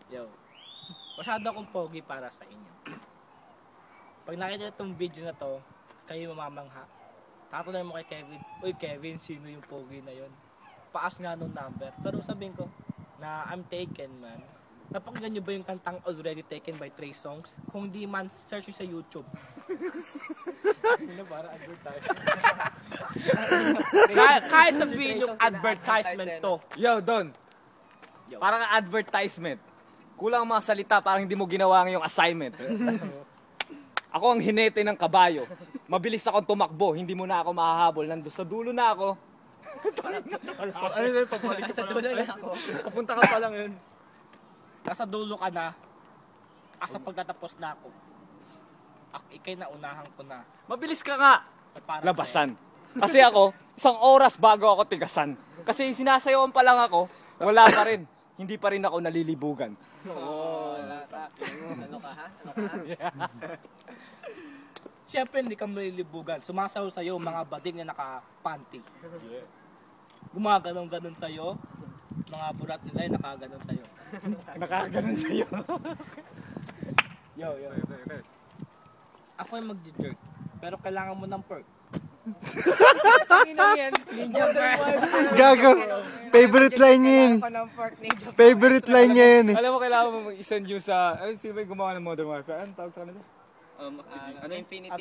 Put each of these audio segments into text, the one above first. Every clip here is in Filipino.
Yo, masyado akong pogi para sa inyo. Pag nakita itong video na to, kayo mamamangha. Tatanungin mo kay Kevin, uy Kevin, sino yung pogi na yon? Paas nga nung number. Pero sabihin ko, na I'm taken man. Napakinggan nyo ba yung kantang Already Taken by Trey Songz? Kung di man, search sa YouTube. Ano para advertisement? Kaya sabihin yung advertisement to. Yo, Don. Yo. Parang advertisement. Kulang ang mga salita, parang hindi mo ginawa ng yung assignment. Ako ang hinete ng kabayo. Mabilis akong tumakbo, hindi mo na ako mahahabol. Nandun sa dulo na ako. Ano yun, pagbalik ka pa lang. Papunta ka pa lang yun. Nasa dulo ka na. Asa pagtatapos na ako. Ikay na unahan ko na. Mabilis ka nga. Para Labasan. Kasi ako, isang oras bago ako tigasan. Kasi sinasayawan pa lang ako, wala pa rin. Hindi pa rin ako nalilibugan. Ano ka ha? Siyempre hindi ka malilibugan. Sumasaw sa'yo mga bading na naka-panty. Gumaganon-ganon sa'yo. Mga burat nila ay nakaganon sa'yo. Nakakaganon sa'yo. Yo. Ako yung mag-jerk. Pero kailangan mo ng perk. Gago. Favorite line yun. Favorite line niya yun. Alam mo, kailangan mo mag-isend yung sa... Sino ba yung gumawa ng Modern Warfare? Anong tawag sa kanila?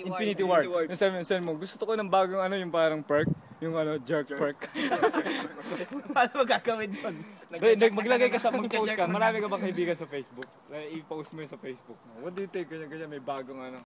Infinity Ward. Yung send mo. Gusto ko ng bagong yung parang perk. Yung jerk perk. Paano magagawin yun? Maglagay ka mag-post ka. Marami ka bang kaibigan sa Facebook? I-post mo yun sa Facebook. What do you think? Ganyan, may bagong